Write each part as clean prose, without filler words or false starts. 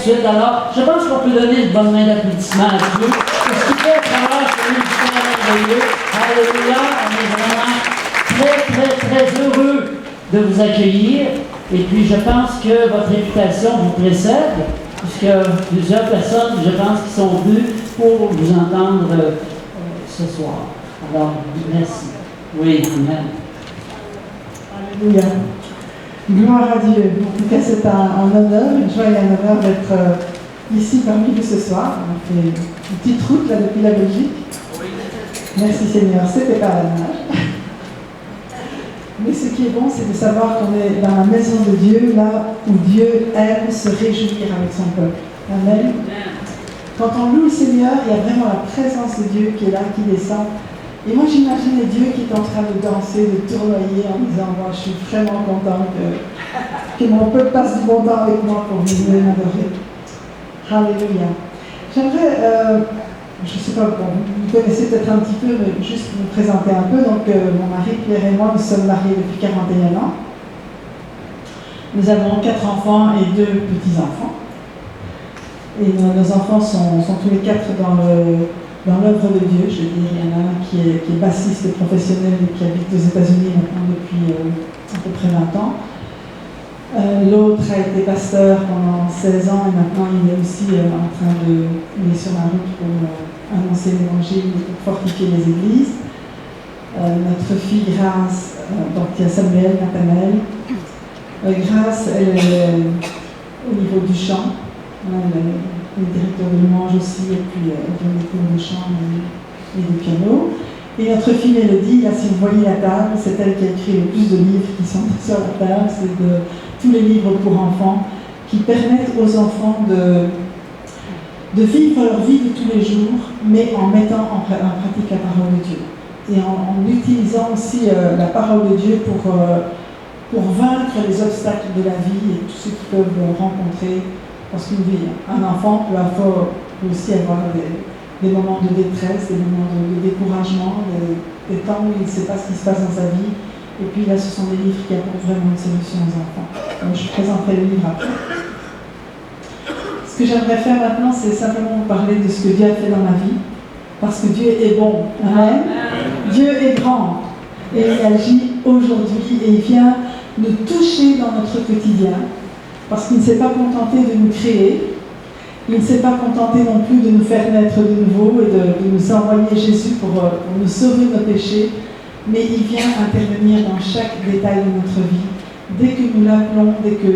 Ensuite, alors, je pense qu'on peut donner une bonne main d'applaudissement à Dieu. Parce qu'il fait travers ce ministère merveilleux. Alléluia. On est vraiment très heureux de vous accueillir. Et puis, je pense que votre réputation vous précède, puisque plusieurs personnes, je pense, qui sont venues pour vous entendre ce soir. Alors, merci. Oui, amen. Alléluia. Gloire à Dieu. En tout cas, c'est un honneur, une joie et un honneur d'être ici parmi vous ce soir. On fait une petite route là depuis la Belgique. Merci Seigneur. C'était pas la nage. Mais ce qui est bon, c'est de savoir qu'on est dans la maison de Dieu, là où Dieu aime se réjouir avec son peuple. Amen. Quand on loue le Seigneur, il y a vraiment la présence de Dieu qui est là, qui descend. Et moi, j'imaginais Dieu qui est en train de danser, de tournoyer en disant, moi, je suis vraiment content que mon peuple passe du bon temps avec moi pour venir m'adorer. Alléluia. J'aimerais, je ne sais pas, vous connaissez peut-être un petit peu, mais juste vous présenter un peu. Donc, mon mari Pierre et moi, nous sommes mariés depuis 41 ans. Nous avons 4 enfants et 2 petits-enfants. Et nos enfants sont tous les 4 dans l'œuvre de Dieu. Je veux dire, il y en a un qui est bassiste professionnel et qui habite aux États-Unis maintenant depuis à peu près 20 ans. L'autre a été pasteur pendant 16 ans et maintenant il est aussi il est sur la route pour annoncer l'évangile et pour fortifier les églises. Notre fille Grace, donc il y a Samuel, Nathanaël. Grace, elle est au niveau du chant. Elle est directeur de louange aussi, et puis elle donne des cours de chant et de piano. Et notre fille Mélodie, là, si vous voyez la table, c'est elle qui a écrit le plus de livres qui sont sur la table. C'est de tous les livres pour enfants qui permettent aux enfants de vivre leur vie de tous les jours, mais en mettant en pratique la parole de Dieu. Et en utilisant aussi la parole de Dieu pour vaincre les obstacles de la vie et tout ce qu'ils peuvent rencontrer. Parce qu'une vie, un enfant peut aussi avoir des moments de détresse, des moments de découragement, des temps où il ne sait pas ce qui se passe dans sa vie. Et puis là, ce sont des livres qui apportent vraiment une solution aux enfants. Donc, je présenterai le livre après. Ce que j'aimerais faire maintenant, c'est simplement vous parler de ce que Dieu a fait dans ma vie. Parce que Dieu est bon. Amen. Dieu est grand. Et il agit aujourd'hui et il vient nous toucher dans notre quotidien. Parce qu'il ne s'est pas contenté de nous créer, il ne s'est pas contenté non plus de nous faire naître de nouveau et de nous envoyer Jésus pour nous sauver de nos péchés, mais il vient intervenir dans chaque détail de notre vie. Dès que nous l'appelons, dès que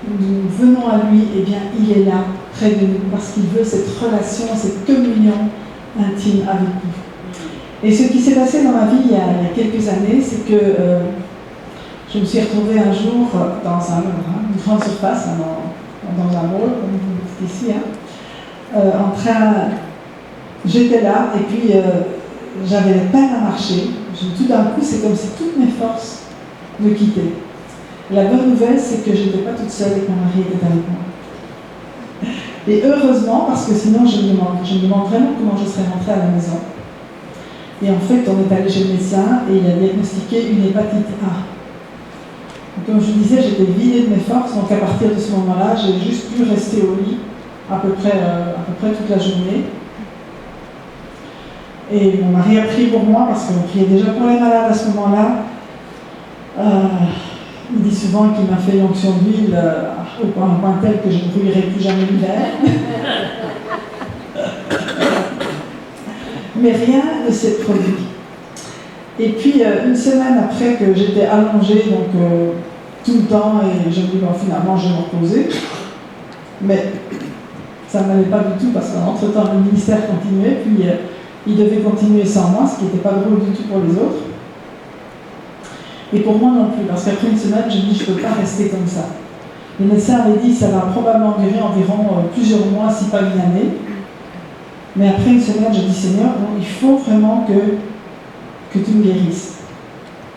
nous venons à lui, eh bien, il est là, près de nous, parce qu'il veut cette relation, cette communion intime avec nous. Et ce qui s'est passé dans ma vie il y a quelques années, c'est que je me suis retrouvée un jour dans une grande surface, dans un mall, comme vous dites ici, j'étais là et puis j'avais la peine à marcher. Tout d'un coup, c'est comme si toutes mes forces me quittaient. La bonne nouvelle, c'est que je n'étais pas toute seule et que mon mari était avec moi. Et heureusement, parce que sinon je me demande vraiment comment je serais rentrée à la maison. Et en fait, on est allé chez le médecin et il a diagnostiqué une hépatite A. Comme je vous disais, j'étais vidée de mes forces, donc à partir de ce moment-là, j'ai juste pu rester au lit à peu près toute la journée. Et mon mari a prié pour moi, parce qu'on priait déjà pour les malades à ce moment-là. Il dit souvent qu'il m'a fait l'onction d'huile au point tel que je ne brûlerai plus jamais l'hiver. Mais rien ne s'est produit. Et puis, une semaine après que j'étais allongée, donc tout le temps, et je me dis, bon, finalement, je vais me reposer. Mais ça n'allait pas du tout, parce qu'entre-temps, le ministère continuait, puis il devait continuer sans moi, ce qui n'était pas drôle du tout pour les autres. Et pour moi non plus, parce qu'après une semaine, je me dis, je ne peux pas rester comme ça. Le médecin avait dit, ça va probablement durer environ plusieurs mois, si pas une année. Mais après une semaine, je dis, Seigneur, bon, il faut vraiment que tu me guérisses.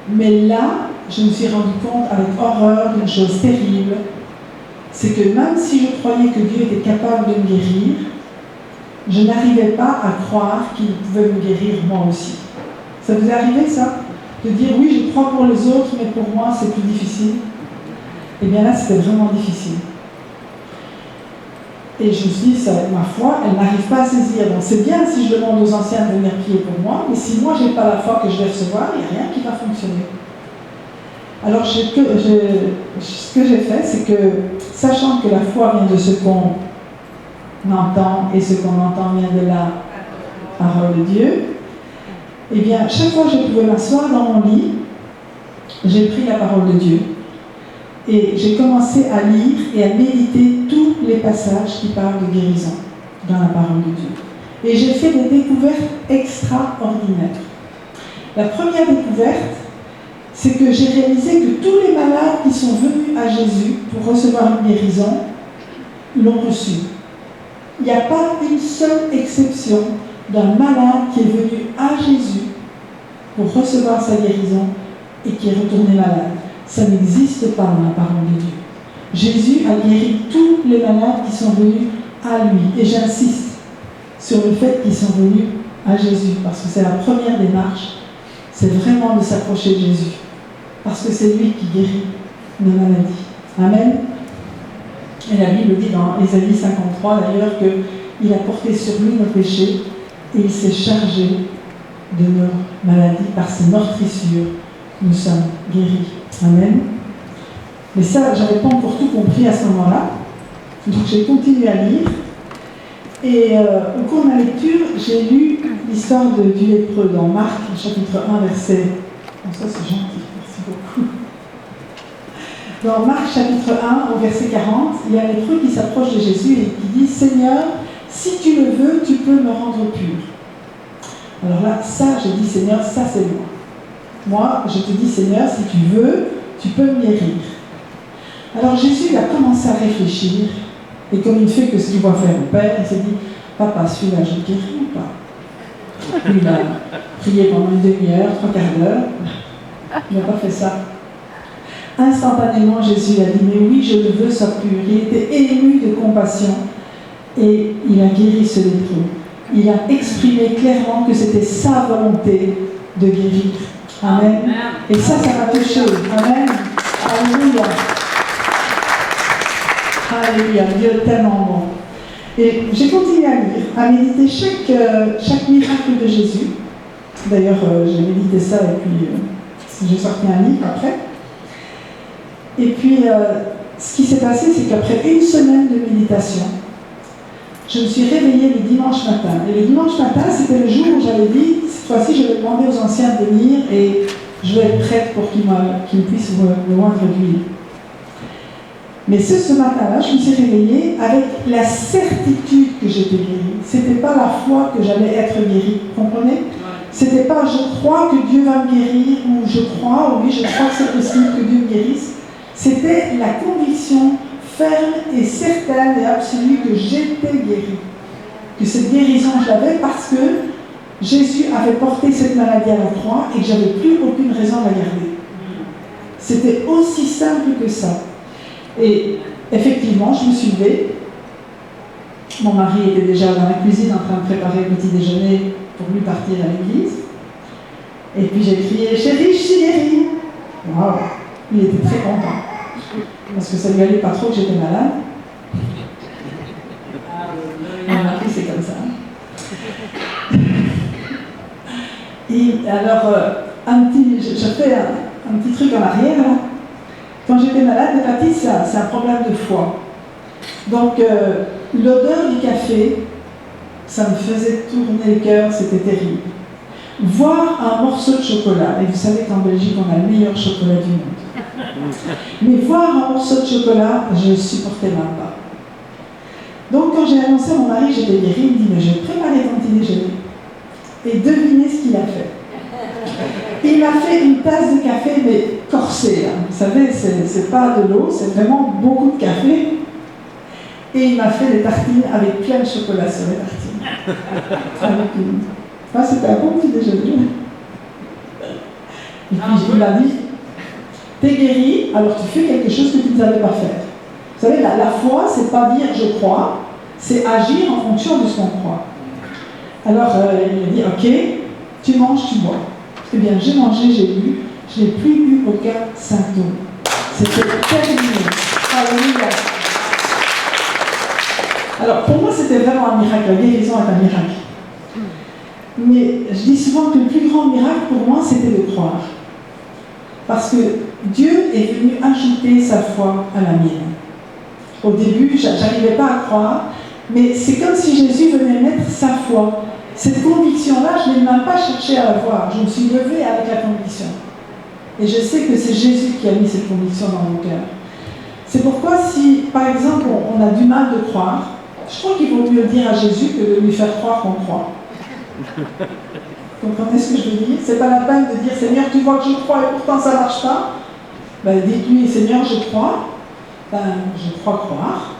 Mais là, je me suis rendu compte avec horreur d'une chose terrible, c'est que même si je croyais que Dieu était capable de me guérir, je n'arrivais pas à croire qu'il pouvait me guérir moi aussi. Ça vous est arrivé ça? De dire oui, je crois pour les autres, mais pour moi c'est plus difficile. Eh bien là, c'était vraiment difficile. Et je me suis dit, ma foi, elle n'arrive pas à saisir. Donc c'est bien si je demande aux anciens de venir prier pour moi, mais si moi je n'ai pas la foi que je vais recevoir, il n'y a rien qui va fonctionner. Alors ce que j'ai fait, c'est que, sachant que la foi vient de ce qu'on entend, et ce qu'on entend vient de la parole de Dieu, eh bien, chaque fois que je pouvais m'asseoir dans mon lit, j'ai pris la parole de Dieu. Et j'ai commencé à lire et à méditer tous les passages qui parlent de guérison dans la parole de Dieu. Et j'ai fait des découvertes extraordinaires. La première découverte, c'est que j'ai réalisé que tous les malades qui sont venus à Jésus pour recevoir une guérison l'ont reçu. Il n'y a pas une seule exception d'un malade qui est venu à Jésus pour recevoir sa guérison et qui est retourné malade. Ça n'existe pas dans la parole de Dieu. Jésus a guéri tous les malades qui sont venus à lui. Et j'insiste sur le fait qu'ils sont venus à Jésus, parce que c'est la première démarche, c'est vraiment de s'approcher de Jésus. Parce que c'est lui qui guérit nos maladies. Amen. Et la Bible dit dans Ésaïe 53 d'ailleurs qu'il a porté sur lui nos péchés et il s'est chargé de nos maladies. Par ses meurtrissures, nous sommes guéris. Amen. Mais ça, je n'avais pas encore tout compris à ce moment-là. Donc j'ai continué à lire. Et au cours de ma lecture, j'ai lu l'histoire du lépreux dans Marc, chapitre 1, verset... Oh, ça c'est gentil, merci beaucoup. Dans Marc, chapitre 1, au verset 40, il y a un lépreux qui s'approche de Jésus et qui dit « Seigneur, si tu le veux, tu peux me rendre pur. » Alors là, ça, j'ai dit « Seigneur, ça c'est moi. Moi, je te dis, Seigneur, si tu veux, tu peux me guérir. » Alors Jésus a commencé à réfléchir, et comme il ne fait que ce qu'il voit faire au Père, il s'est dit, papa, celui-là, je le guéris ou pas? Puis il a prié pendant une demi-heure, 3/4 d'heure. Il n'a pas fait ça. Instantanément, Jésus a dit, mais oui, je le veux, sois pur. Il était ému de compassion, et il a guéri ce lépreux. Il a exprimé clairement que c'était sa volonté de guérir. Amen. Et ça m'a touché. Amen. Alléluia. Alléluia. Dieu est tellement bon. Et j'ai continué à lire, à méditer chaque miracle de Jésus. D'ailleurs, j'ai médité ça et puis j'ai sorti un livre après. Et puis, ce qui s'est passé, c'est qu'après une semaine de méditation, je me suis réveillée le dimanche matin. Et le dimanche matin, c'était le jour où j'avais dit, cette fois-ci, je vais demander aux anciens de venir et je vais être prête pour qu'ils puissent me joindre d'huile. Mais ce matin-là, je me suis réveillée avec la certitude que j'étais guérie. Ce n'était pas la foi que j'allais être guérie, vous comprenez? Ce n'était pas je crois que Dieu va me guérir ou je crois, oui, je crois que c'est possible que Dieu me guérisse. C'était la conviction ferme et certaine et absolue que j'étais guérie. Que cette guérison, je l'avais parce que Jésus avait porté cette maladie à la croix et que je n'avais plus aucune raison de la garder. C'était aussi simple que ça. Et effectivement, je me suis levée. Mon mari était déjà dans la cuisine en train de préparer le petit déjeuner pour lui partir à l'église. Et puis j'ai crié « Chérie, je suis guérie !» Waouh! Il était très content. Parce que ça lui allait pas trop que j'étais malade. Mon mari, c'est comme ça. Et alors, je fais un petit truc en arrière. Là. Quand j'étais malade, l'hépatite, c'est un problème de foie. Donc, l'odeur du café, ça me faisait tourner le cœur, c'était terrible. Voir un morceau de chocolat, et vous savez qu'en Belgique, on a le meilleur chocolat du monde. Mais voir un morceau de chocolat, je ne supportais même pas. Donc, quand j'ai annoncé à mon mari que j'étais guérie, il me dit « Mais je vais préparer ton petit déjeuner. » Et devinez ce qu'il a fait. Il m'a fait une tasse de café, mais corsée. Hein. Vous savez, c'est pas de l'eau, c'est vraiment beaucoup de café. Et il m'a fait des tartines avec plein de chocolat sur les tartines. Ah, c'était un bon petit déjeuner. Et puis il m'a dit, t'es guéri, alors tu fais quelque chose que tu ne savais pas faire. Vous savez, la foi, c'est pas dire je crois, c'est agir en fonction de ce qu'on croit. Alors il m'a dit, ok, tu manges, tu bois. Eh bien, j'ai mangé, j'ai bu, je n'ai plus eu aucun symptôme. C'était terminé. Alléluia. Alors pour moi, c'était vraiment un miracle. La guérison est un miracle. Mais je dis souvent que le plus grand miracle pour moi, c'était de croire. Parce que Dieu est venu ajouter sa foi à la mienne. Au début, je n'arrivais pas à croire, mais c'est comme si Jésus venait mettre sa foi. Cette conviction-là, je n'ai même pas cherché à la voir. Je me suis levée avec la conviction. Et je sais que c'est Jésus qui a mis cette conviction dans mon cœur. C'est pourquoi si, par exemple, on a du mal de croire, je crois qu'il vaut mieux dire à Jésus que de lui faire croire qu'on croit. Vous comprenez ce que je veux dire? C'est pas la peine de dire Seigneur, tu vois que je crois et pourtant ça ne marche pas. Ben, dites-lui Seigneur, je crois. Ben, je crois croire.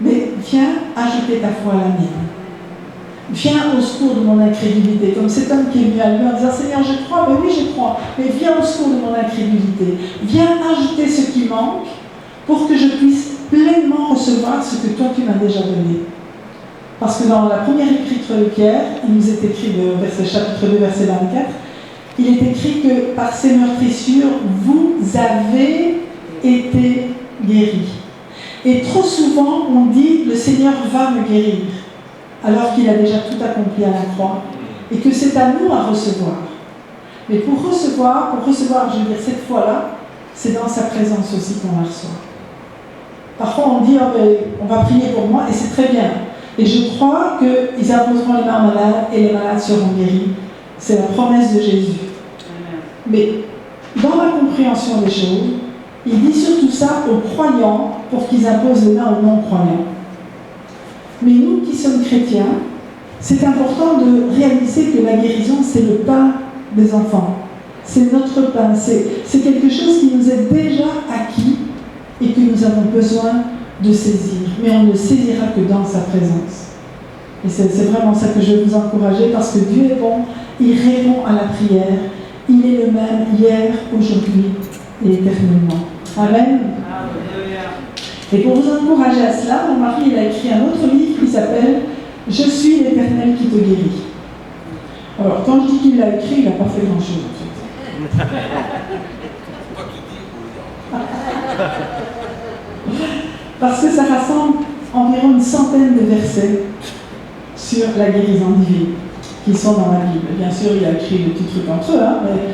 Mais viens ajouter ta foi à la mienne. Viens au secours de mon incrédulité. Comme cet homme qui est venu à lui en disant Seigneur, je crois. Ben oui, je crois. Mais viens au secours de mon incrédulité. Viens ajouter ce qui manque pour que je puisse pleinement recevoir ce que toi tu m'as déjà donné. Parce que dans la première écriture de Pierre, il nous est écrit, chapitre 2, verset 24, il est écrit que par ces meurtrissures, vous avez été guéris. Et trop souvent, on dit, le Seigneur va me guérir, alors qu'il a déjà tout accompli à la croix, et que c'est à nous à recevoir. Mais pour recevoir, je veux dire, cette foi-là, c'est dans sa présence aussi qu'on la reçoit. Parfois, on dit, oh, ben, on va prier pour moi, et c'est très bien. Et je crois qu'ils imposeront les mains aux malades et les malades seront guéris. C'est la promesse de Jésus. Mais dans la compréhension des choses, il dit surtout ça aux croyants pour qu'ils imposent les mains aux non-croyants. Mais nous qui sommes chrétiens, c'est important de réaliser que la guérison, c'est le pain des enfants. C'est notre pain. C'est quelque chose qui nous est déjà acquis et que nous avons besoin de saisir, mais on ne saisira que dans sa présence. Et c'est vraiment ça que je veux vous encourager, parce que Dieu est bon, il répond à la prière, il est le même hier, aujourd'hui et éternellement. Amen. Et pour vous encourager à cela, mon mari il a écrit un autre livre qui s'appelle « Je suis l'Éternel qui te guérit ». Alors quand je dis qu'il l'a écrit, il n'a pas fait grand-chose en fait. Parce que ça rassemble environ une centaine de versets sur la guérison divine qui sont dans la Bible. Bien sûr, il a écrit des petits trucs entre eux, hein, mais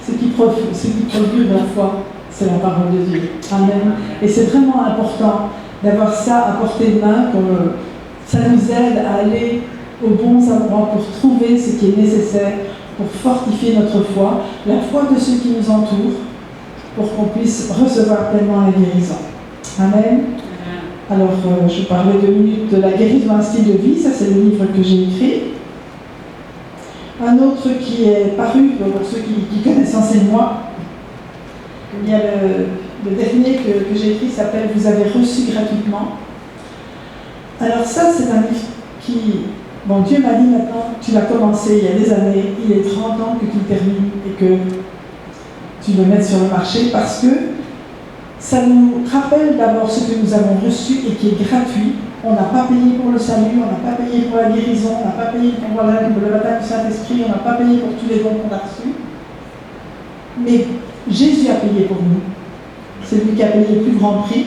ce qui produit la foi, c'est la parole de Dieu. Amen. Et c'est vraiment important d'avoir ça à portée de main, ça nous aide à aller aux bons endroits pour trouver ce qui est nécessaire pour fortifier notre foi, la foi de ceux qui nous entourent, pour qu'on puisse recevoir pleinement la guérison. Amen. Alors, je parlais 2 minutes de la guérison d'un style de vie, ça c'est le livre que j'ai écrit. Un autre qui est paru, pour ceux qui connaissent Enseigne-moi, il y a le dernier que j'ai écrit s'appelle « Vous avez reçu gratuitement ». Alors ça, c'est un livre qui... Bon, Dieu m'a dit maintenant, tu l'as commencé il y a des années, il est 30 ans que tu le termines et que tu le mets sur le marché, parce que ça nous rappelle d'abord ce que nous avons reçu et qui est gratuit. On n'a pas payé pour le salut, on n'a pas payé pour la guérison, on n'a pas payé pour le baptême du Saint-Esprit, on n'a pas payé pour tous les dons qu'on a reçus. Mais Jésus a payé pour nous. C'est lui qui a payé le plus grand prix.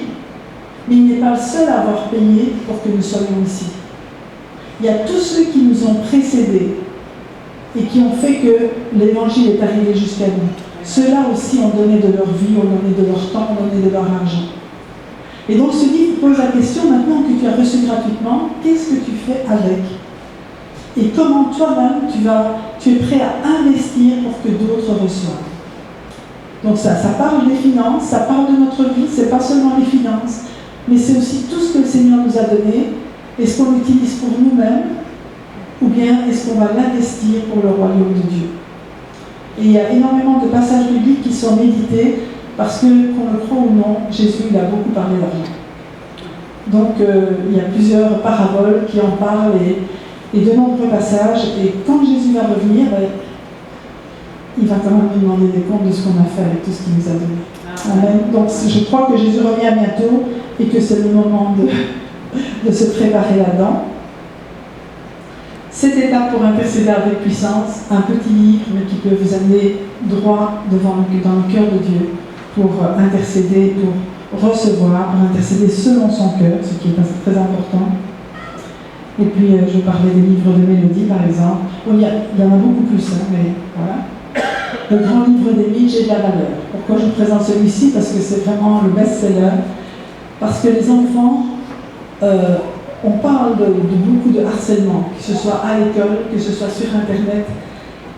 Mais il n'est pas le seul à avoir payé pour que nous soyons ici. Il y a tous ceux qui nous ont précédés et qui ont fait que l'Évangile est arrivé jusqu'à nous. Ceux-là aussi ont donné de leur vie, ont donné de leur temps, ont donné de leur argent. Et donc ce livre pose la question, maintenant que tu as reçu gratuitement, qu'est-ce que tu fais avec? Et comment toi-même tu es prêt à investir pour que d'autres reçoivent? Donc ça parle des finances, ça parle de notre vie, c'est pas seulement les finances, mais c'est aussi tout ce que le Seigneur nous a donné. Est-ce qu'on l'utilise pour nous-mêmes, ou bien est-ce qu'on va l'investir pour le royaume de Dieu? Et il y a énormément de passages bibliques qui sont médités, parce que, qu'on le croit ou non, Jésus il a beaucoup parlé d'argent. Donc il y a plusieurs paraboles qui en parlent, et de nombreux passages, et quand Jésus va revenir, il va quand même nous demander des comptes de ce qu'on a fait avec tout ce qu'il nous a donné. Amen. Donc je crois que Jésus revient bientôt, et que c'est le moment de se préparer là-dedans. Cette étape pour intercéder avec puissance, un petit livre, mais qui peut vous amener droit dans le cœur de Dieu, pour intercéder, pour recevoir, pour intercéder selon son cœur, ce qui est très important. Et puis, je parlais des livres de mélodie, par exemple. Bon, il y en a beaucoup plus, hein, mais voilà. Le grand livre d'Émile, J'ai de la valeur. Pourquoi je présente celui-ci? Parce que c'est vraiment le best-seller. Parce que les enfants, on parle de beaucoup de harcèlement, que ce soit à l'école, que ce soit sur Internet.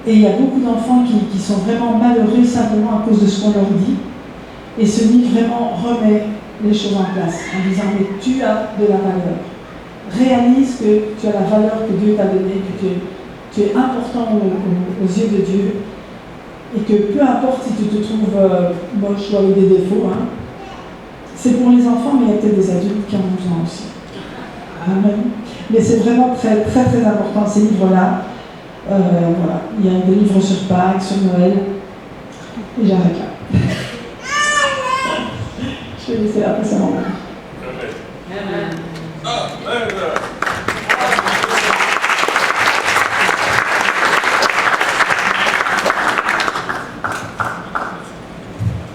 Et il y a beaucoup d'enfants qui sont vraiment malheureux simplement à cause de ce qu'on leur dit. Et ce livre vraiment remet les choses en place en disant mais tu as de la valeur. Réalise que tu as la valeur que Dieu t'a donnée, que tu es important aux yeux de Dieu et que peu importe si tu te trouves moche ou avec des défauts, hein, c'est pour les enfants, mais il y a peut-être des adultes qui en ont besoin aussi. Amen. Mais c'est vraiment très, très, très important ces livres-là. Voilà. Il y a des livres sur Pâques, sur Noël, et j'arrête là. Je vais laisser la place à mon mari.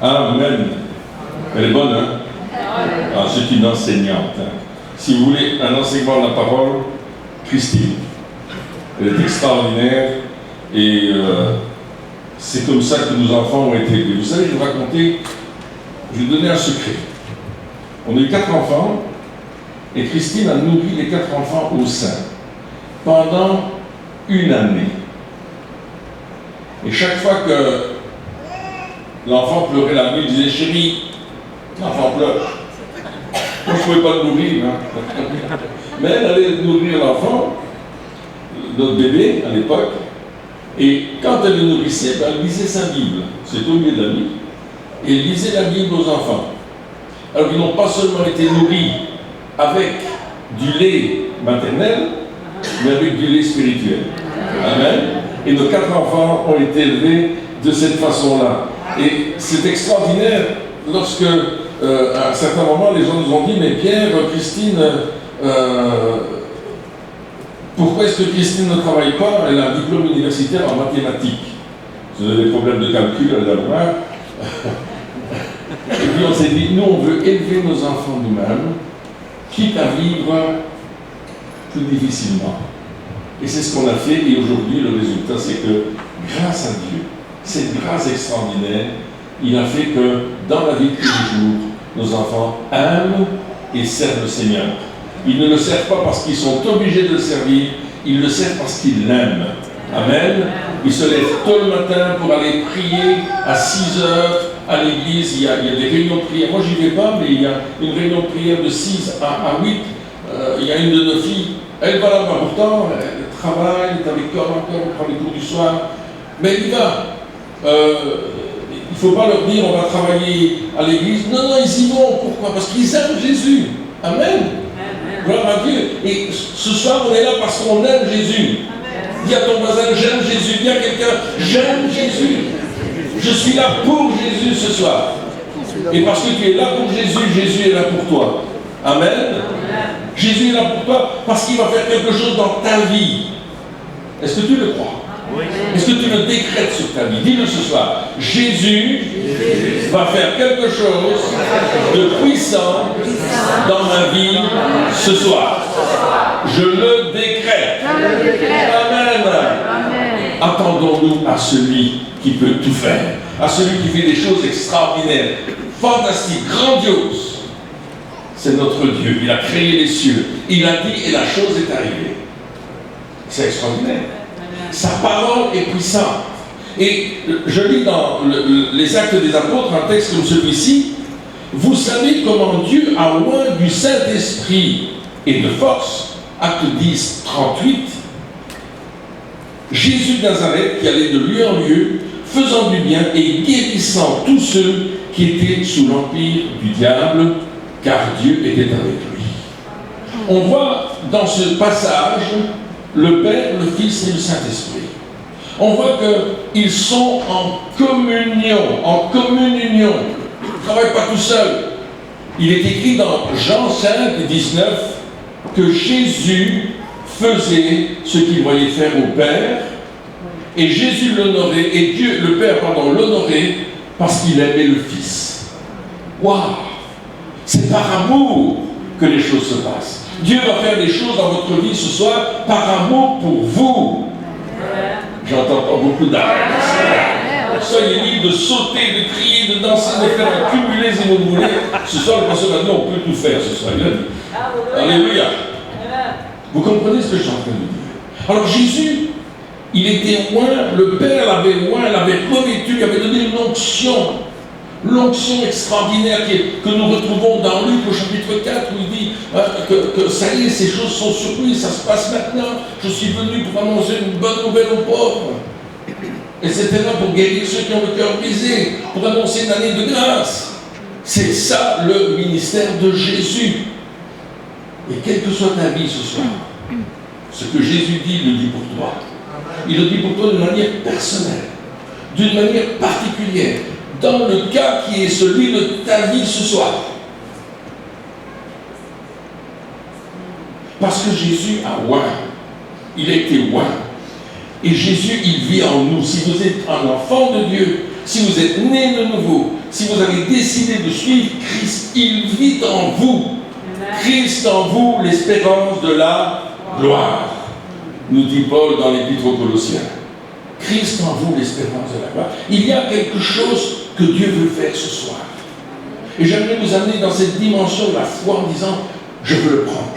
Amen. Elle est bonne, hein? Ah, c'est une enseignante. Hein. Si vous voulez un enseignement de la parole, Christine. Elle est extraordinaire et c'est comme ça que nos enfants ont été élevés. Vous savez, je vais vous raconter, je vais vous donner un secret. On a eu 4 enfants et Christine a nourri les 4 enfants au sein pendant 1 année. Et chaque fois que l'enfant pleurait la nuit, il disait « Chérie, l'enfant pleure. » Moi, je ne pouvais pas le nourrir. Hein. Mais elle allait nourrir l'enfant, notre bébé à l'époque, et quand elle le nourrissait, elle lisait sa Bible. C'était au milieu de la nuit. Et elle lisait la Bible aux enfants. Alors ils n'ont pas seulement été nourris avec du lait maternel, mais avec du lait spirituel. Amen. Et nos 4 enfants ont été élevés de cette façon-là. Et c'est extraordinaire lorsque, à un certain moment, les gens nous ont dit « Mais Pierre, Christine, pourquoi est-ce que Christine ne travaille pas? Elle a un diplôme universitaire en mathématiques. » Si vous avez des problèmes de calcul, elle va voir. Et puis on s'est dit, nous on veut élever nos enfants nous-mêmes, quitte à vivre plus difficilement. Et c'est ce qu'on a fait, et aujourd'hui le résultat c'est que, grâce à Dieu, cette grâce extraordinaire, il a fait que dans la vie de tous les jours, nos enfants aiment et servent le Seigneur. Ils ne le servent pas parce qu'ils sont obligés de le servir, ils le servent parce qu'ils l'aiment. Amen. Ils se lèvent tôt le matin pour aller prier à 6 heures à l'église. Il y a des réunions de prière. Moi, j'y vais pas, mais il y a une réunion de prière de 6 à 8. Il y a une de nos filles, elle va là-bas. Pourtant, elle travaille, elle est avec corps encore, elle prend les cours du soir. Mais elle y va. Il ne faut pas leur dire on va travailler à l'église. Non, non, ils y vont. Pourquoi? Parce qu'ils aiment Jésus. Amen. Gloire à Dieu. Et ce soir, on est là parce qu'on aime Jésus. Dis à ton voisin, j'aime Jésus. Dis à quelqu'un, j'aime Jésus. Je suis là pour Jésus ce soir. Et parce que tu es là pour Jésus, Jésus est là pour toi. Amen. Jésus est là pour toi parce qu'il va faire quelque chose dans ta vie. Est-ce que tu le crois? Est-ce que tu le décrètes sur ta vie? Dis-le ce soir. Jésus va faire quelque chose de puissant dans ma vie ce soir. Je le décrète. Amen. Attendons-nous à celui qui peut tout faire, à celui qui fait des choses extraordinaires, fantastiques, grandioses. C'est notre Dieu. Il a créé les cieux. Il a dit et la chose est arrivée. C'est extraordinaire. Sa parole est puissante. Et je lis dans les Actes des Apôtres un texte comme celui-ci. Vous savez comment Dieu a oint du Saint-Esprit et de force, Acte 10, 38, Jésus de Nazareth qui allait de lieu en lieu, faisant du bien et guérissant tous ceux qui étaient sous l'empire du diable, car Dieu était avec lui. On voit dans ce passage le Père, le Fils et le Saint-Esprit. On voit qu'ils sont en communion, en commune union. Ils ne travaillent pas tout seuls. Il est écrit dans Jean 5, 19 que Jésus faisait ce qu'il voyait faire au Père, et Jésus l'honorait, et Dieu, le Père, l'honorait parce qu'il aimait le Fils. Waouh! C'est par amour que les choses se passent. Dieu va faire des choses dans votre vie ce soir par amour pour vous. J'entends pas beaucoup d'âmes. Soyez libres de sauter, de crier, de danser, de faire accumuler si vous voulez. Ce soir, le pasteur a dit, on peut tout faire ce soir. Il a dit. Alléluia. Vous comprenez ce que je suis en train de dire? Alors Jésus, il était oint, le Père l'avait oint, l'avait revêtu, il avait donné une l'onction extraordinaire que nous retrouvons dans Luc au chapitre 4 où il dit que ça y est, ces choses sont sur lui, ça se passe maintenant. Je suis venu pour annoncer une bonne nouvelle aux pauvres. Et c'était là pour guérir ceux qui ont le cœur brisé, pour annoncer une année de grâce. C'est ça le ministère de Jésus. Et quelle que soit ta vie ce soir, ce que Jésus dit, il le dit pour toi. Il le dit pour toi d'une manière personnelle, d'une manière particulière, dans le cas qui est celui de ta vie ce soir. Parce que Jésus a oint, il a été oint. Et Jésus, il vit en nous. Si vous êtes un enfant de Dieu, si vous êtes né de nouveau, si vous avez décidé de suivre Christ, il vit en vous. Christ en vous, l'espérance de la gloire, nous dit Paul dans l'Épître aux Colossiens. Christ en vous, l'espérance de la gloire. Il y a quelque chose que Dieu veut faire ce soir. Et j'aimerais vous amener dans cette dimension de la foi en disant, je veux le prendre.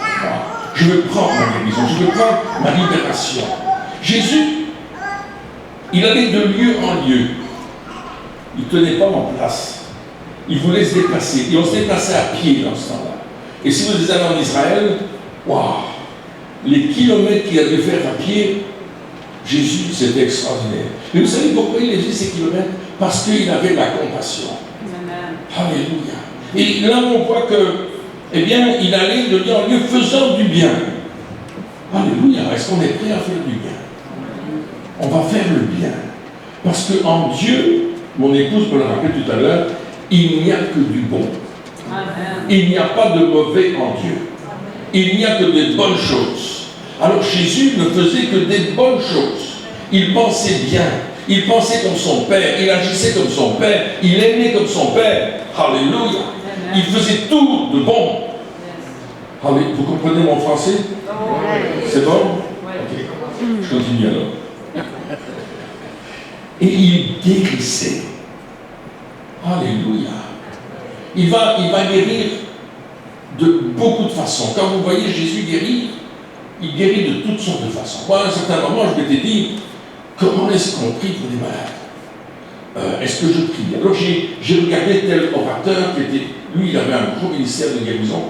Je veux prendre ma guérison, je veux prendre ma libération. Jésus, il allait de lieu en lieu. Il ne tenait pas en place. Il voulait se déplacer. Et on se déplaçait à pied dans ce temps-là. Et si vous êtes allé en Israël, waouh, les kilomètres qu'il a dû faire à pied, Jésus, c'était extraordinaire. Mais vous savez pourquoi il a fait ces kilomètres? Parce qu'il avait la compassion. Alléluia. Et là, on voit que, eh bien, il allait de lieu en lieu faisant du bien. Alléluia. Est-ce qu'on est prêt à faire du bien? On va faire le bien. Parce qu'en Dieu, mon épouse me l'a rappelé tout à l'heure, il n'y a que du bon. Il n'y a pas de mauvais en Dieu. Il n'y a que des bonnes choses. Alors Jésus ne faisait que des bonnes choses. Il pensait bien. Il pensait comme son Père. Il agissait comme son Père. Il aimait comme son Père. Alléluia. Il faisait tout de bon. Allez, vous comprenez mon français? C'est bon? Ok. Je continue alors. Et il guérissait. Alléluia. Il va guérir de beaucoup de façons. Quand vous voyez Jésus guérir, il guérit de toutes sortes de façons. Moi, à un certain moment, je m'étais dit, comment est-ce qu'on prie pour des malades? Est-ce que je prie? Alors j'ai regardé tel orateur qui était, lui, il avait un gros ministère de guérison.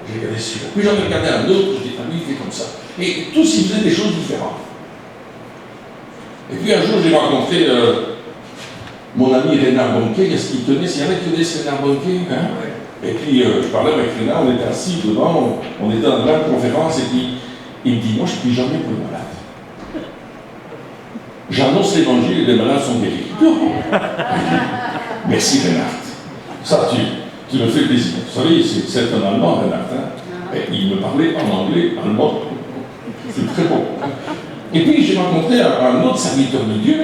J'ai regardé celui-là. Puis j'en ai regardé un autre, je dis, ah, lui, il fait comme ça. Et tous, ils faisaient des choses différentes. Et puis un jour, j'ai rencontré mon ami Renard Bonquet. Est-ce qu'il connaît? S'il y en a qui connaissent Renard Bonquet, hein? Et puis je parlais avec Renard, on était assis devant, on était dans la conférence, et puis il me dit, moi je ne prie jamais pour les malades. J'annonce l'évangile et les malades sont guéris. Merci Renard. Ça, tu me fais plaisir. Vous savez, c'est un Allemand, Renard. Hein? Et il me parlait en anglais, allemand. C'est très bon. Et puis j'ai rencontré un autre serviteur de Dieu,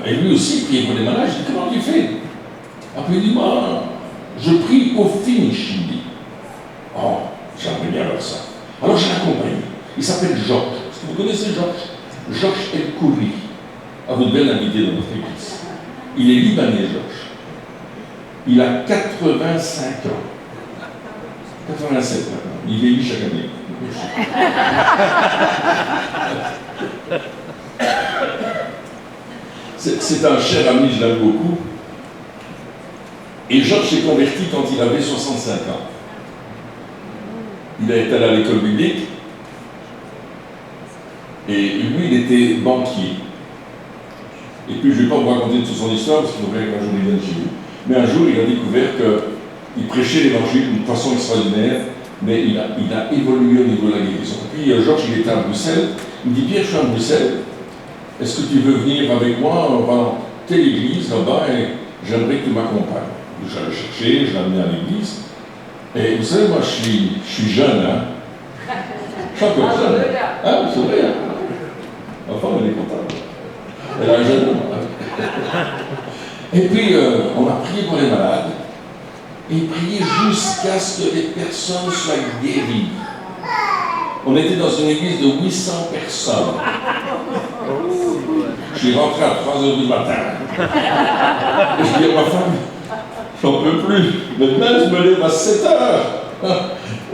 et lui aussi priait pour les malades. Je dis, comment tu fais? Après il dit, moi, je prie au finish, il me dit. Oh, j'aimerais bien voir ça. Alors je l'accompagne. Il s'appelle Georges. Est-ce que vous connaissez Georges? Georges El Khoury. Ah, vous devez l'inviter dans notre église. Il est libanais, Georges. Il a 85 ans. 87 maintenant. Il vieillit chaque année. C'est un cher ami, je l'aime beaucoup. Et Georges s'est converti quand il avait 65 ans. Il a été allé à l'école biblique. Et lui, il était banquier. Et puis, je ne vais pas vous raconter toute son histoire, parce qu'il faudrait qu'un jour il vienne chez lui. Mais un jour, il a découvert qu'il prêchait l'évangile d'une façon extraordinaire, mais il a évolué au niveau de la guérison. Puis, Georges, il était à Bruxelles. Il me dit, Pierre, je suis à Bruxelles. Est-ce que tu veux venir avec moi? On va dans telle église là-bas et j'aimerais que tu m'accompagnes. Je l'ai cherché, je l'ai amené à l'église. Et vous savez, moi, je suis jeune, hein. Je suis encore jeune. Ah, c'est vrai, hein. Ma femme, elle est contente. Elle a un jeune homme. Et puis, on a prié pour les malades. Et il priait jusqu'à ce que les personnes soient guéries. On était dans une église de 800 personnes. Je suis rentré à 3 h du matin. Et je dis à ma femme, j'en peux plus. Maintenant, je me lève à 7 h.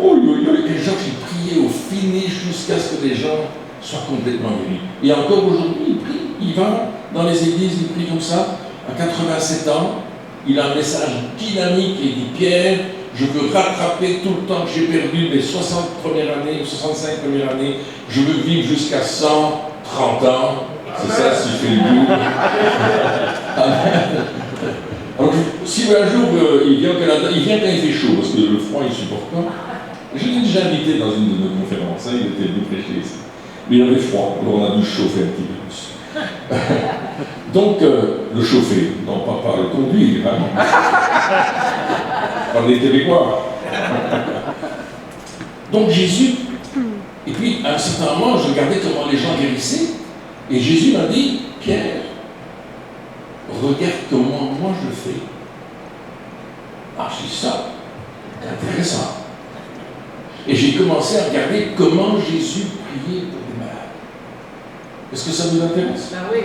Oh, et Georges, il priait au finish jusqu'à ce que les gens soient complètement guéris. Et encore aujourd'hui, il prie. Il va dans les églises, il prie comme ça. À 87 ans, il a un message dynamique et il dit, Pierre, je veux rattraper tout le temps que j'ai perdu mes 60 premières années, 65 premières années. Je veux vivre jusqu'à 130 ans. C'est ça, si je fais le bout. Alors, si un jour il vient au Canada, il vient quand il fait chaud, parce que le froid, il ne supporte pas. Je l'ai déjà invité dans une de nos conférences, hein, il était venu prêcher ici. Mais il avait froid, alors on a dû chauffer un petit peu plus. Donc, le chauffer, non pas par le conduire, hein. Par les Québécois. Donc Jésus, et puis à un certain moment, je regardais comment les gens guérissaient, et Jésus m'a dit, Pierre, regarde comment moi je fais. Ah, je dis ça, c'est intéressant. Et j'ai commencé à regarder comment Jésus priait pour les malades. Est-ce que ça vous intéresse? Ah oui,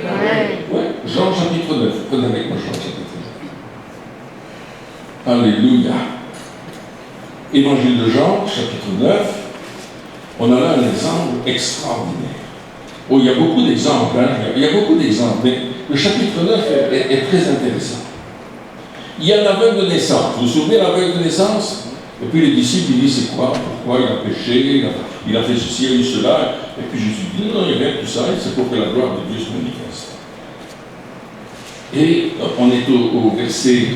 oui. Jean chapitre 9. Prenez avec moi Jean chapitre 9. Alléluia. Évangile de Jean, chapitre 9. On a là un exemple extraordinaire. Oh, il y a beaucoup d'exemples, hein. Il y a beaucoup d'exemples, mais le chapitre 9 est très intéressant. Il y a l'aveugle de naissance. Vous vous souvenez de l'aveugle de naissance? Et puis les disciples, ils disent, c'est quoi? Pourquoi il a péché? Il a fait ceci, il a eu cela. Et puis Jésus dit, non, il y a rien de tout ça, c'est pour que la gloire de Dieu se manifeste. Et on est au verset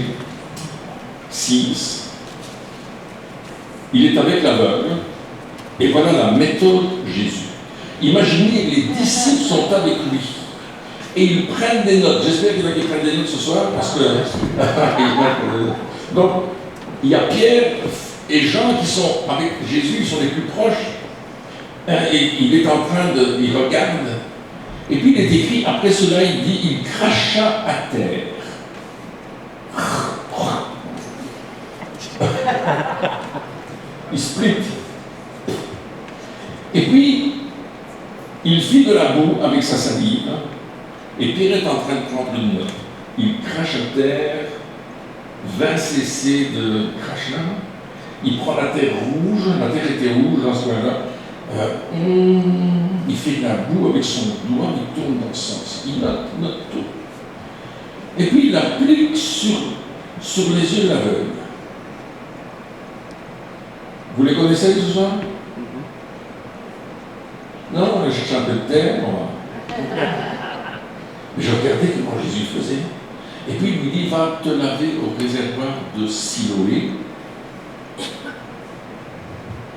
6. Il est avec l'aveugle, et voilà la méthode Jésus. Imaginez, les disciples sont avec lui, et ils prennent des notes. J'espère qu'il y en a qui prennent des notes ce soir, parce que... Donc, il y a Pierre et Jean qui sont avec Jésus, ils sont les plus proches. Et il est en train de... Il regarde. Et puis il est écrit, après cela, il dit, il cracha à terre. Il split. Et puis, il fit de la boue avec sa salive. Et Pierre est en train de prendre une note. Il crache à terre, 20 cc de crachat. Il prend la terre rouge, la terre était rouge dans ce coin-là. Il fait de la boue avec son doigt, il tourne dans le sens. Il note tout. Et puis il applique sur les yeux de l'aveugle. Vous les connaissez ce soir? Non, on va chercher un peu de terre. Mais je regardais comment Jésus faisait. Et puis il lui dit, va te laver au réservoir de Siloé.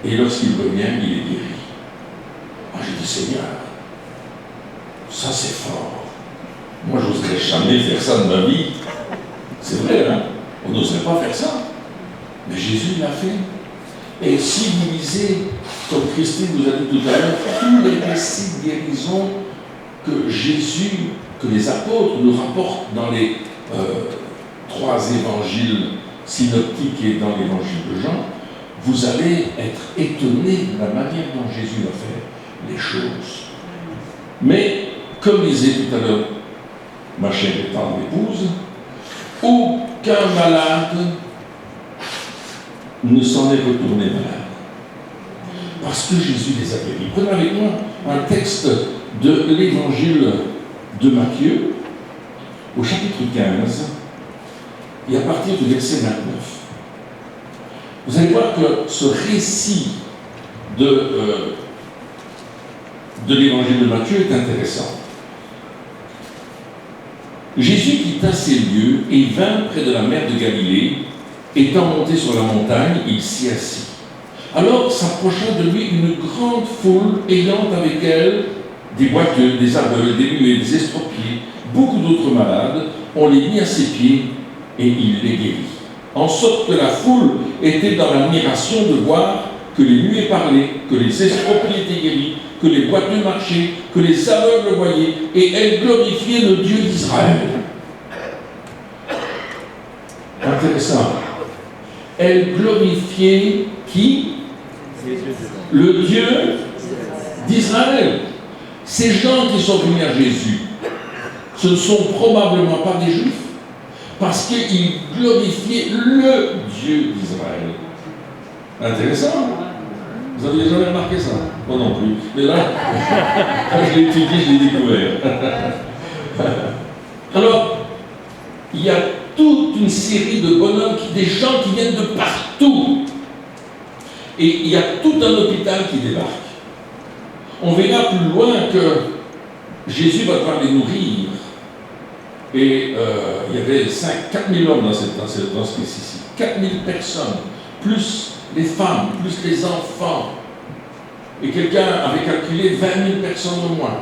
Et lorsqu'il revient, il est guéri. Ah, j'ai dit, Seigneur, ça c'est fort. Moi, je n'oserais jamais faire ça de ma vie. C'est vrai, hein? On n'oserait pas faire ça. Mais Jésus l'a fait. Et si vous lisez, comme Christine vous a dit tout à l'heure, tous les récits de guérison que Jésus, que les apôtres nous rapportent dans les 3 évangiles synoptiques et dans l'évangile de Jean, vous allez être étonné de la manière dont Jésus a fait les choses. Mais, comme disait tout à l'heure ma chère et tendre épouse, aucun malade ne s'en est retourné malade. Parce que Jésus les a guéris. Prenez avec moi un texte de l'évangile de Matthieu, au chapitre 15, et à partir du verset 29. Vous allez voir que ce récit de l'évangile de Matthieu est intéressant. Jésus quitta ces lieux et vint près de la mer de Galilée. Étant monté sur la montagne, il s'y assit. Alors s'approcha de lui une grande foule ayant avec elle des boiteux, des aveugles, des muets, des estropiés, beaucoup d'autres malades. On les mit à ses pieds et il les guérit. En sorte que la foule était dans l'admiration de voir que les muets parlaient, que les estropiés étaient guéris, que les boiteux marchaient, que les aveugles voyaient, et elle glorifiait le Dieu d'Israël. Intéressant. elle glorifiait qui? Le Dieu d'Israël. Ces gens qui sont venus à Jésus, ce ne sont probablement pas des Juifs, parce qu'ils glorifiaient le Dieu d'Israël. Intéressant. Vous avez jamais remarqué ça? Moi non plus. Mais là, quand je l'ai étudié, je l'ai découvert. Alors, il y a toute une série de bonhommes, des gens qui viennent de partout. Et il y a tout un hôpital qui débarque. On verra plus loin que Jésus va devoir les nourrir. Et il y avait 4 000 hommes dans ce qui est ici. 4 000 personnes, plus les femmes, plus les enfants. Et quelqu'un avait calculé 20 000 personnes au moins.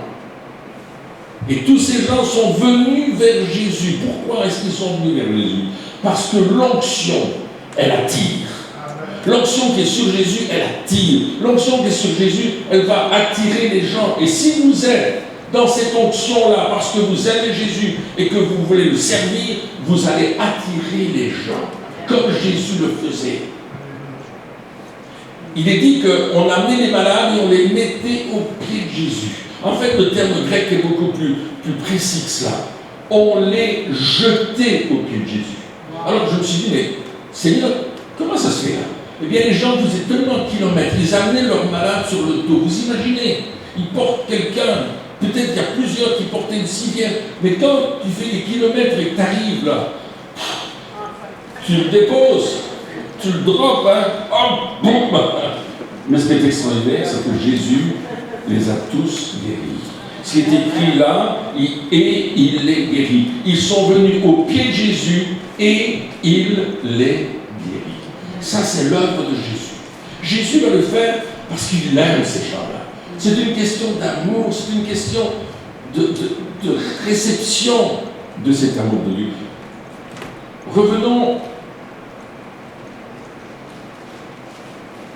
Et tous ces gens sont venus vers Jésus. Pourquoi est-ce qu'ils sont venus vers Jésus? Parce que l'onction, elle attire. L'onction qui est sur Jésus, elle attire. L'onction qui est sur Jésus, elle va attirer les gens. Et si vous êtes dans cette onction-là, parce que vous aimez Jésus et que vous voulez le servir, vous allez attirer les gens, comme Jésus le faisait. Il est dit qu'on amenait les malades et on les mettait au pied de Jésus. En fait, le terme grec est beaucoup plus précis que cela. On les jetait au pied de Jésus. Alors je me suis dit, mais Seigneur, comment ça se fait là? Eh bien, les gens faisaient tellement de kilomètres, ils amenaient leurs malades sur le dos. Vous imaginez, ils portent quelqu'un, peut-être qu'il y a plusieurs qui portaient une civière, mais quand tu fais des kilomètres et que tu arrives là, tu le déposes, tu le drops, hein, oh, boum. Mais ce qui est extraordinaire, c'est que Jésus les a tous guéris. Ce qui est écrit là, et il les guérit. Ils sont venus au pied de Jésus et il les guérit. Ça, c'est l'œuvre de Jésus. Jésus va le faire parce qu'il aime ces gens-là. C'est une question d'amour, c'est une question de réception de cet amour de lui. Revenons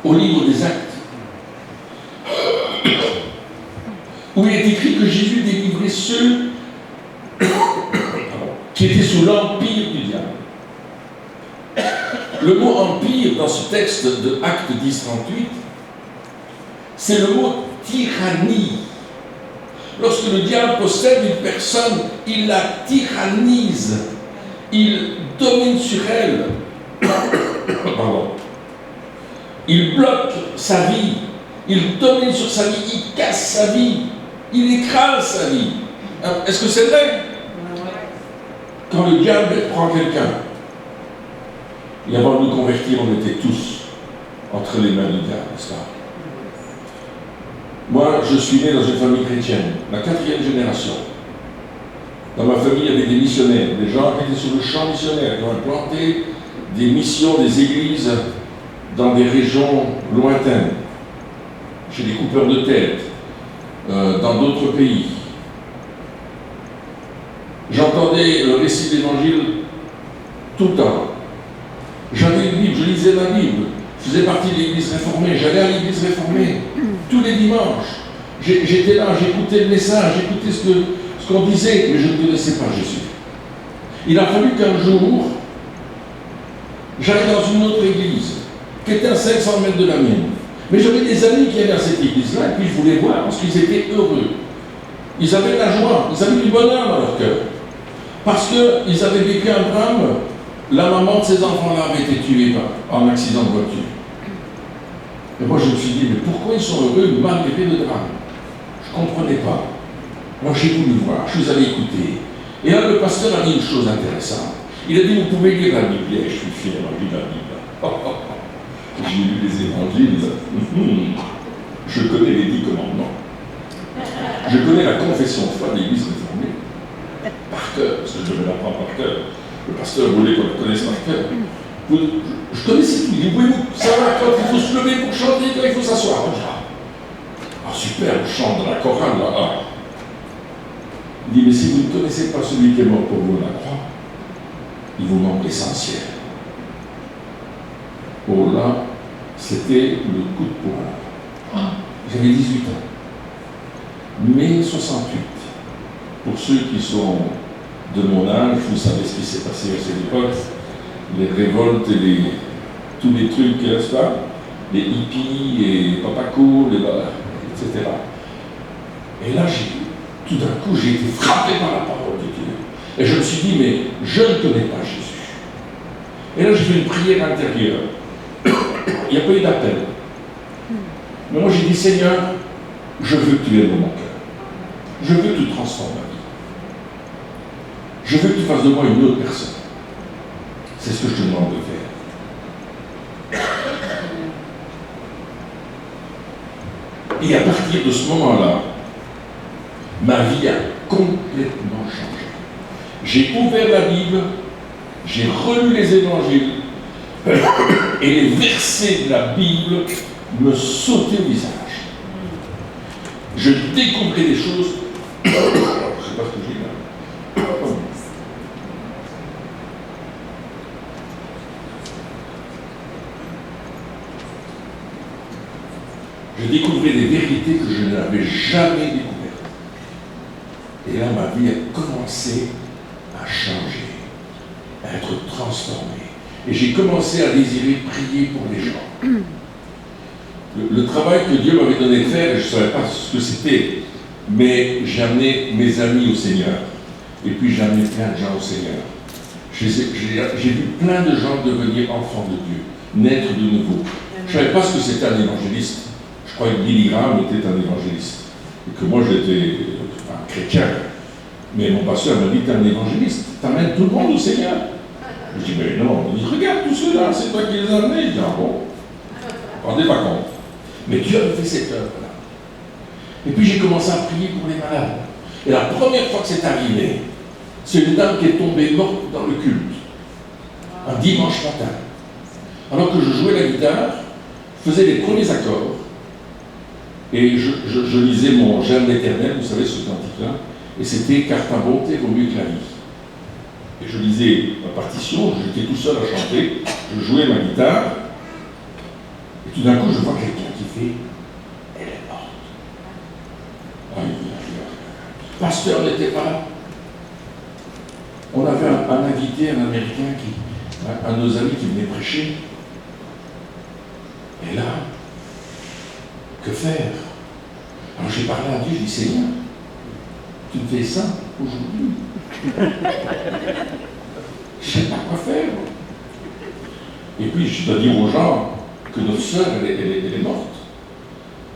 au livre des Actes, où il est écrit que Jésus délivrait ceux qui étaient sous l'empire du diable. Le mot empire dans ce texte de Actes 10, 38, c'est le mot tyrannie. Lorsque le diable possède une personne, il la tyrannise, il domine sur elle. Pardon. Il bloque sa vie, il domine sur sa vie, il casse sa vie, il écrase sa vie. Est-ce que c'est vrai? Quand le diable prend quelqu'un, et avant de nous convertir, on était tous entre les mains du diable, n'est-ce pas? Moi, je suis né dans une famille chrétienne, la 4e génération. Dans ma famille, il y avait des missionnaires, des gens qui étaient sur le champ missionnaire, qui ont implanté des missions, des églises dans des régions lointaines, chez des coupeurs de tête, dans d'autres pays. J'entendais le récit de l'Évangile tout le temps. J'avais une Bible, je lisais ma Bible. Je faisais partie de l'église réformée. J'allais à l'église réformée tous les dimanches. J'étais là, j'écoutais le message, j'écoutais ce qu'on disait, mais je ne connaissais pas Jésus. Il a fallu qu'un jour, j'allais dans une autre église, qui était à 500 mètres de la mienne. Mais j'avais des amis qui allaient à cette église-là, et puis je voulais voir, parce qu'ils étaient heureux. Ils avaient de la joie, ils avaient du bonheur dans leur cœur. Parce qu'ils avaient vécu un drame. La maman de ces enfants-là avait été tuée en accident de voiture. Et moi je me suis dit, mais pourquoi ils sont heureux malgré le drame? Je ne comprenais pas. Alors j'ai voulu voir, je suis allé écouter. Et là le pasteur a dit une chose intéressante. Il a dit, vous pouvez lire la Bible. Et je suis fier d'avoir lu la Bible. J'ai lu les évangiles. Je connais les 10 commandements. Je connais la confession de foi de l'Église réformée par cœur, parce que je me l'apprends par cœur. Le pasteur voulait qu'on le connaisse par cœur. Je connaissais tout. Il dit, pouvez-vous savoir quand il faut se lever pour chanter, quand il faut s'asseoir? Ah super, on chante dans la chorale là. Ah. Il dit, mais si vous ne connaissez pas celui qui est mort pour vous à la croix, il vous manque l'essentiel. Oh là, c'était le coup de poing. J'avais 18 ans. Mai 68. Pour ceux qui sont de mon âge, vous savez ce qui s'est passé à cette époque, les révoltes et tous les trucs, n'est-ce pas? Les hippies et Papa Cool, etc. Et là, tout d'un coup, j'ai été frappé par la parole de Dieu. Et je me suis dit, mais je ne connais pas Jésus. Et là, j'ai fait une prière intérieure. Il n'y a pas eu d'appel. Mais moi, j'ai dit, Seigneur, je veux que tu aies dans mon cœur. Je veux que tu transformes ma vie. Je veux que tu fasses de moi une autre personne. C'est ce que je te demande de faire. Et à partir de ce moment-là, ma vie a complètement changé. J'ai ouvert la Bible, j'ai relu les évangiles, et les versets de la Bible me sautaient au visage. Je découvrais des choses. Je ne sais pas ce que j'ai là. Je découvrais des vérités que je n'avais jamais découvertes. Et là, ma vie a commencé à changer, à être transformée. Et j'ai commencé à désirer prier pour les gens. Le travail que Dieu m'avait donné de faire, je ne savais pas ce que c'était, mais j'ai amené mes amis au Seigneur. Et puis j'ai amené plein de gens au Seigneur. J'ai vu plein de gens devenir enfants de Dieu, naître de nouveau. Je ne savais pas ce que c'était un évangéliste. Je croyais que Billy Graham était un évangéliste. Et que moi j'étais un chrétien. Mais mon pasteur m'a dit, t'es un évangéliste, t'amènes tout le monde au Seigneur. Je dis, mais non, il dit, regarde tous ceux-là, c'est toi qui les as amenés. Je dis, ah bon, rendez pas compte. Mais Dieu a fait cette œuvre-là. Et puis j'ai commencé à prier pour les malades. Et la première fois que c'est arrivé, c'est une dame qui est tombée morte dans le culte, un dimanche matin. Alors que je jouais la guitare, je faisais les premiers accords, et je lisais mon J'aime l'Éternel, vous savez ce cantique-là, et c'était car ta bonté vaut mieux que la vie. Et je lisais ma partition, j'étais tout seul à chanter, je jouais ma guitare, et tout d'un coup je vois quelqu'un qui fait elle est morte. Le pasteur n'était pas là. On avait un invité, un Américain, un de nos amis qui venait prêcher. Et là, que faire? Alors j'ai parlé à Dieu, je dis Seigneur, tu me fais ça aujourd'hui? Je ne sais pas quoi faire. Et puis je dois dire aux gens que notre sœur, elle est morte.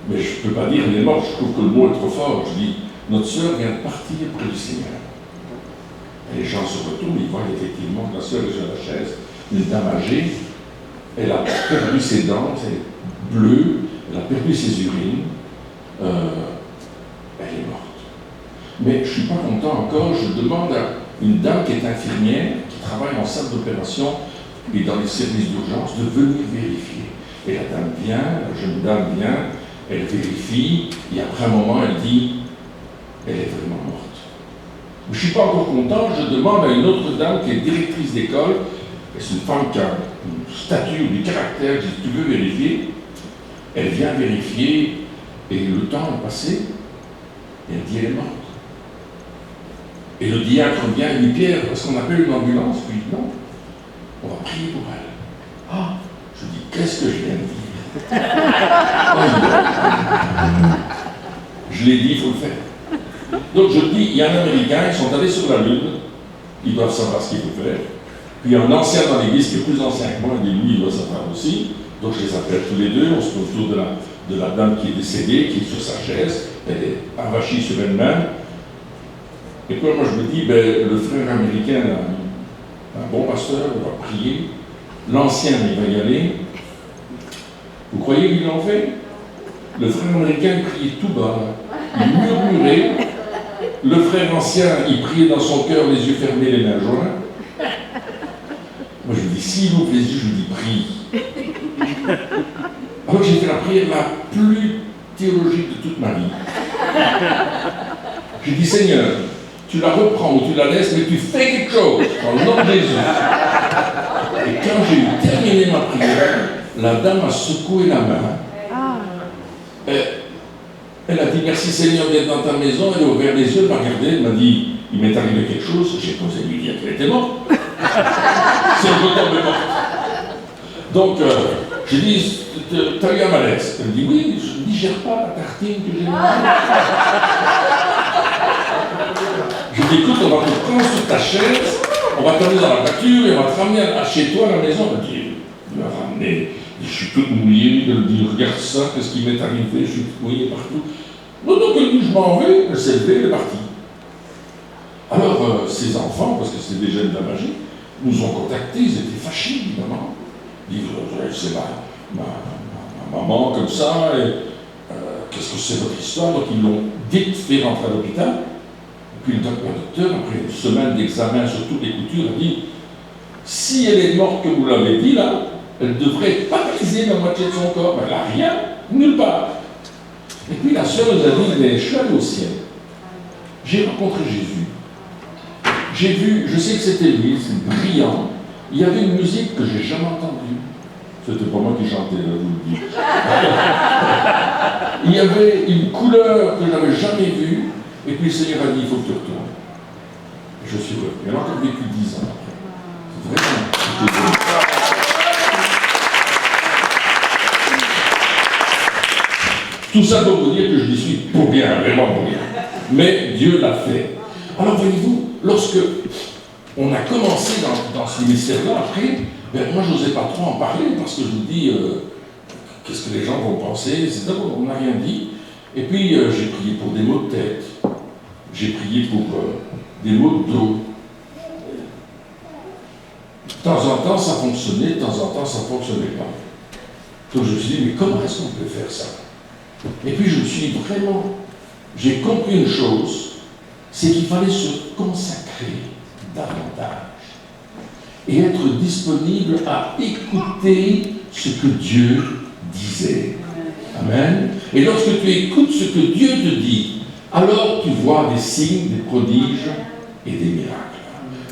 Mais je ne peux pas dire elle est morte, je trouve que le mot est trop fort. Je dis, notre sœur vient de partir près du Seigneur. Et les gens se retournent, ils voient effectivement que la sœur est sur la chaise, une dame âgée, elle a perdu ses dents, elle est bleue, elle a perdu ses urines, elle est morte. Mais je ne suis pas content encore, je demande à une dame qui est infirmière, qui travaille en salle d'opération et dans les services d'urgence, de venir vérifier. Et la dame vient, la jeune dame vient, elle vérifie, et après un moment, elle dit, elle est vraiment morte. Mais je ne suis pas encore content, je demande à une autre dame qui est directrice d'école, et c'est une femme qui a une stature, du caractère, je dis, tu veux vérifier? Elle vient vérifier, et le temps est passé, et elle dit, elle est morte. Et le diacre vient, il dit, Pierre, est-ce qu'on appelle une ambulance? Puis non, on va prier pour elle. Ah, je dis, qu'est-ce que je viens de dire? Je l'ai dit, il faut le faire. Donc je dis, il y a un Américain, ils sont allés sur la Lune, ils doivent savoir ce qu'il faut faire. Puis il y a un ancien dans l'église qui est plus ancien que moi, il dit, lui, il doit savoir aussi. Donc je les appelle tous les deux, on se trouve autour de la dame qui est décédée, qui est sur sa chaise, elle est arrachée sur elle-même. Et puis moi je me dis, ben, le frère américain, un bon pasteur, on va prier. L'ancien, il va y aller. Vous croyez qu'ils l'ont fait? Le frère américain priait tout bas, il murmurait. Le frère ancien, il priait dans son cœur, les yeux fermés, les mains jointes. Moi je lui dis, s'il ouvre les yeux, je lui dis, prie. Alors j'ai fait la prière la plus théologique de toute ma vie. J'ai dit, Seigneur, tu la reprends ou tu la laisses, mais tu fais quelque chose dans le nom de Jésus. Et quand j'ai eu terminé ma prière, la dame a secoué la main. Elle a dit, merci Seigneur d'être dans ta maison. Elle a ouvert les yeux, elle m'a regardé, elle m'a dit, il m'est arrivé quelque chose. J'ai posé lui dire qu'elle était morte. C'est le temps de morte. Donc, je dis, t'as eu un malaise. Elle me dit, oui, je ne digère pas la tartine que j'ai mangée. Je lui dis, écoute, on va te prendre sur ta chaise, on va t'amener dans la voiture et on va te ramener chez toi à la maison. Elle me dit, il m'a ramené, je suis toute mouillée, elle me dit, regarde ça, qu'est-ce qui m'est arrivé, je suis toute mouillée partout. Non, donc elle dit, je m'en vais, elle s'est levée, elle est partie. Alors, ces enfants, parce que c'est des jeunes de la magie, nous ont contactés, ils étaient fâchés, évidemment. Ils disent, c'est ma maman comme ça, et qu'est-ce que c'est votre histoire? Donc ils l'ont vite fait rentrer à l'hôpital. Et puis le docteur, après une semaine d'examen sur toutes les coutures, a dit, si elle est morte, que vous l'avez dit là, elle devrait paralyser la moitié de son corps. Mais elle n'a rien, nulle part. Et puis la sœur nous a dit, mais je suis allé au ciel. J'ai rencontré Jésus. J'ai vu, je sais que c'était lui, c'est brillant. Il y avait une musique que j'ai jamais entendue. C'était pas moi qui chantais, là, je vous le dis. Il y avait une couleur que je n'avais jamais vue, et puis le Seigneur a dit, il faut que tu retournes. Et je suis revenu. Elle a encore vécu 10 ans après. C'est vraiment. Tout ça pour vous dire que je n'y suis pour rien, vraiment pour rien. Mais Dieu l'a fait. Alors voyez-vous, lorsque on a commencé dans ce ministère-là, après, ben, moi je n'osais pas trop en parler parce que je vous dis, qu'est-ce que les gens vont penser? C'est d'abord, on n'a rien dit. Et puis j'ai prié pour des maux de tête, j'ai prié pour des maux de dos. De temps en temps ça fonctionnait, de temps en temps ça ne fonctionnait pas. Donc je me suis dit, mais comment est-ce qu'on peut faire ça? Et puis je me suis dit, vraiment, j'ai compris une chose, c'est qu'il fallait se consacrer davantage et être disponible à écouter ce que Dieu disait. Amen. Et lorsque tu écoutes ce que Dieu te dit, alors tu vois des signes, des prodiges et des miracles.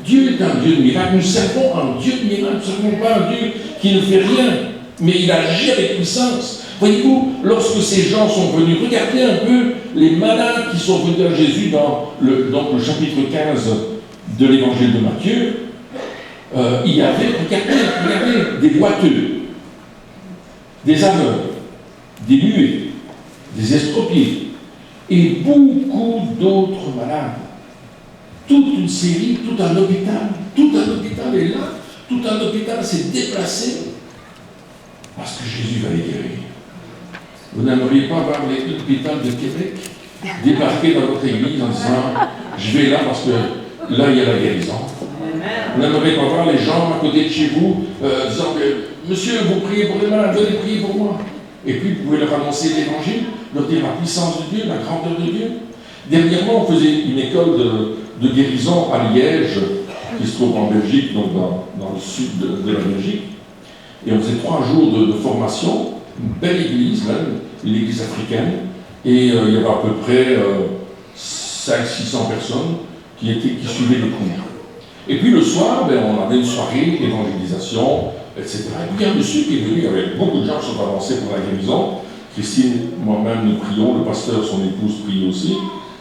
Dieu est un Dieu de miracles. Nous servons un Dieu de miracles. Nous ne servons pas un Dieu qui ne fait rien, mais il agit avec puissance. Voyez-vous, lorsque ces gens sont venus, regardez un peu les malades qui sont venus à Jésus dans le chapitre 15 de l'évangile de Matthieu. Il y avait, regardez, des boiteux, des aveugles, des muets, des estropiés, et beaucoup d'autres malades. Toute une série, tout un hôpital est là, tout un hôpital s'est déplacé parce que Jésus va les guérir. Vous n'aimeriez pas voir l'hôpital de Québec débarquer dans votre église en disant « Je vais là parce que là, il y a la guérison ». Vous n'aimeriez pas voir les gens à côté de chez vous disant « Monsieur, vous priez pour les malades, venez prier pour moi ». Et puis, vous pouvez leur annoncer l'évangile, leur dire la puissance de Dieu, la grandeur de Dieu. Dernièrement, on faisait une école de guérison à Liège, qui se trouve en Belgique, donc dans le sud de la Belgique. Et on faisait 3 jours de formation, une belle église même, une église africaine, et il y avait à peu près 500-600 personnes qui suivaient les cours. Et puis le soir, on avait une soirée d'évangélisation, etc. Et puis il y a un monsieur qui est venu, il y avait beaucoup de gens qui sont avancés pour la guérison. Christine, moi-même, nous prions, le pasteur, son épouse prie aussi,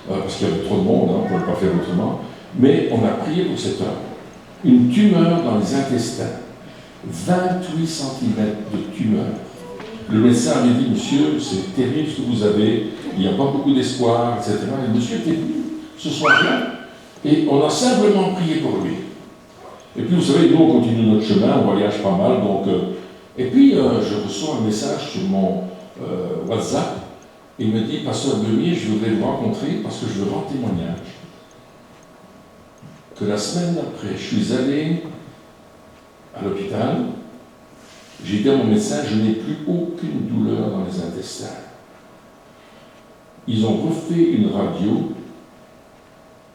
parce qu'il y avait trop de monde, on ne pouvait pas faire autrement. Mais on a prié pour cet homme. Une tumeur dans les intestins, 28 cm de tumeur. Le médecin avait dit, monsieur, c'est terrible ce que vous avez, il n'y a pas beaucoup d'espoir, etc. Et le monsieur était venu ce soir-là, et on a simplement prié pour lui. Et puis, vous savez, nous, on continue notre chemin, on voyage pas mal, donc... et puis, je reçois un message sur mon WhatsApp, il me dit, pasteur Demier, je voudrais vous rencontrer parce que je veux rendre témoignage. Que la semaine d'après, je suis allé à l'hôpital, j'ai dit à mon médecin, je n'ai plus aucune douleur dans les intestins. Ils ont refait une radio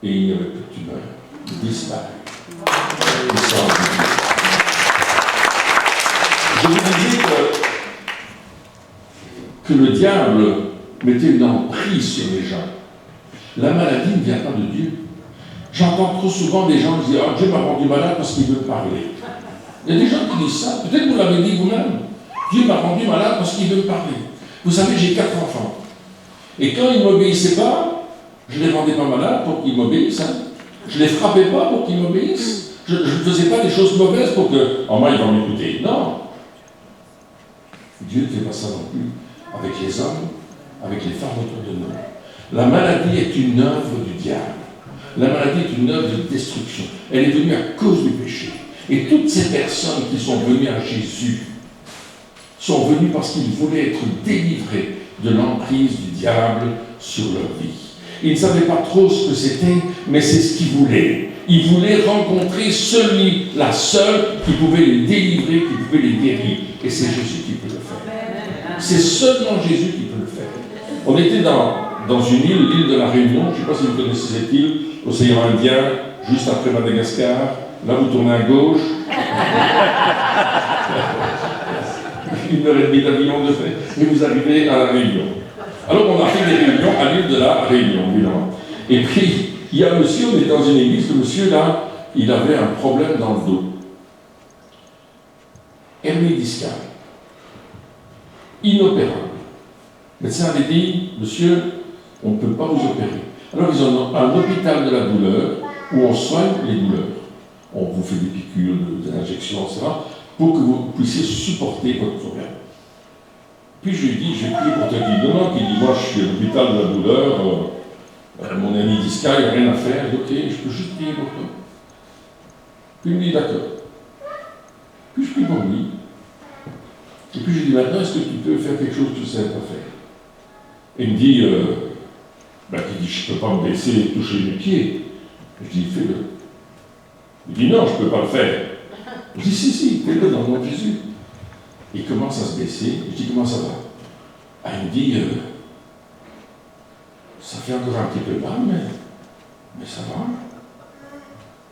et il n'y avait plus de tumeur. Disparu. Je vous disais que le diable mettait une emprise sur les gens. La maladie ne vient pas de Dieu. J'entends trop souvent des gens qui disent « Ah, Dieu m'a rendu malade parce qu'il veut parler ». Il y a des gens qui disent ça, peut-être vous l'avez dit vous-même. Dieu m'a rendu malade parce qu'il veut me parler. Vous savez, j'ai 4 enfants. Et quand ils ne m'obéissaient pas, je ne les rendais pas malades pour qu'ils m'obéissent. Hein. Je ne les frappais pas pour qu'ils m'obéissent. Je ne faisais pas des choses mauvaises pour que, oh, moi, ils vont m'écouter. Non. Dieu ne fait pas ça non plus avec les hommes, avec les femmes autour de nous. La maladie est une œuvre du diable. La maladie est une œuvre de destruction. Elle est venue à cause du péché. Et toutes ces personnes qui sont venues à Jésus sont venues parce qu'ils voulaient être délivrés de l'emprise du diable sur leur vie. Ils ne savaient pas trop ce que c'était, mais c'est ce qu'ils voulaient. Ils voulaient rencontrer la seule qui pouvait les délivrer, qui pouvait les guérir. Et c'est Jésus qui peut le faire. C'est seulement Jésus qui peut le faire. On était dans une île, l'île de la Réunion. Je ne sais pas si vous connaissez cette île, l'océan Indien, juste après Madagascar. Là, vous tournez à gauche. 1h30 d'avion de fait, et vous arrivez à la Réunion. Alors, on a fait des réunions à l'île de la Réunion, évidemment. Et puis, il y a un monsieur, on est dans une église, le monsieur là, il avait un problème dans le dos. Hernie discale. Inopérable. Le médecin avait dit, monsieur, on ne peut pas vous opérer. Alors, ils ont un hôpital de la douleur où on soigne les douleurs. On vous fait des piqûres, des injections, etc., pour que vous puissiez supporter votre problème. Puis je lui ai dit, j'ai prié pour te dire, non, qui dit, moi je suis à l'hôpital de la douleur, mon ami discale, il n'y a rien à faire, il dit, ok, je peux juste prier pour toi. Puis il me dit, d'accord. Puis je prie pour lui. Et puis je lui dis, maintenant, est-ce que tu peux faire quelque chose que tu ne sais pas faire? Et il me dit, je ne peux pas me baisser et toucher mes pieds. Je dis, fais-le. Il dit, non, je ne peux pas le faire. Je dis, si, fais-le dans le nom de Jésus. Il commence à se baisser. Je dis, comment ça va? Ah, il me dit, ça fait encore un petit peu mal, mais ça va.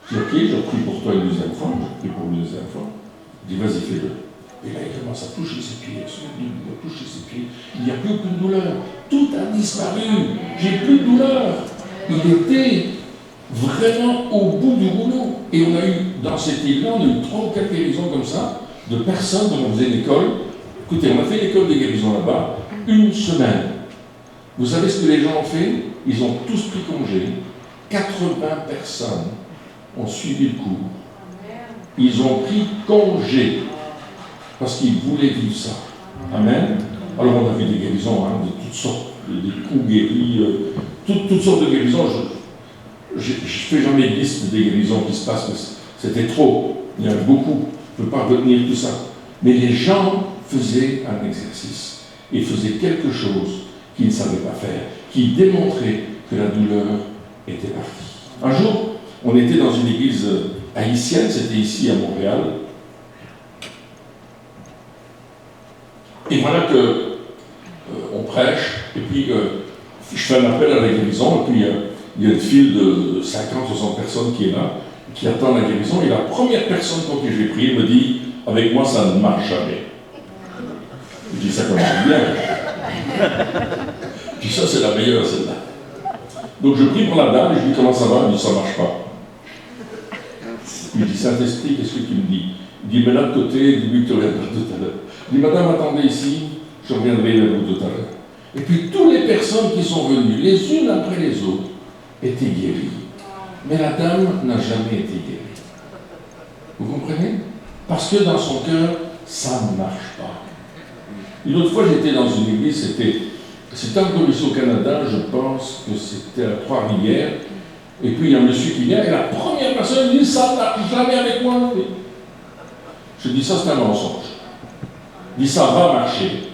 Je dis, ok, je prie pour toi une deuxième fois. Je prie pour une deuxième fois. Je dis, vas-y, fais-le. Et là, il commence à toucher ses pieds. Il va toucher ses pieds. Il n'y a plus aucune douleur. Tout a disparu. J'ai plus de douleur. Il était vraiment au bout du rouleau. Et on a eu, dans cette île-là, on a eu 3 ou 4 guérisons comme ça, de personnes dont on faisait une école. Écoutez, on a fait l'école de guérison là-bas, 1 semaine. Vous savez ce que les gens ont fait? Ils ont tous pris congé. 80 personnes ont suivi le cours. Ils ont pris congé parce qu'ils voulaient vivre ça. Amen. Alors on a vu des guérisons de toutes sortes, des coups guéris, toutes sortes de guérisons. Je ne fais jamais de liste des guérisons qui se passent, mais c'était trop. Il y en a beaucoup. Je ne peux pas retenir tout ça. Mais les gens faisaient un exercice. Ils faisaient quelque chose qu'ils ne savaient pas faire, qui démontrait que la douleur était partie. Un jour, on était dans une église haïtienne, c'était ici à Montréal. Et voilà que on prêche, et puis je fais un appel à la guérison, et puis il y a une file de 50-60 personnes qui est là, qui attend la guérison, et la première personne pour qui j'ai prié me dit, avec moi ça ne marche jamais. Je dis, ça commence bien. Puis ça, c'est la meilleure, celle-là. Donc je prie pour la dame, et je lui dis, comment ça va? Elle dit, ça ne marche pas. Il dit, Saint-Esprit, qu'est-ce que tu me dis? Il dit, mais là de côté, dis-lui que tu reviendras tout à l'heure. Il dit, madame, attendez ici, je reviendrai vers vous tout à l'heure. Et puis toutes les personnes qui sont venues, les unes après les autres, étaient guéries. Mais la dame n'a jamais été guérie. Vous comprenez? Parce que dans son cœur, ça ne marche pas. Une autre fois, j'étais dans une église, c'était encore ici au Canada, je pense que c'était à Trois-Rivières, et puis il y a un monsieur qui vient, et la première personne dit, ça ne marche jamais avec moi. Je dis, ça c'est un mensonge. Il dit, ça va marcher.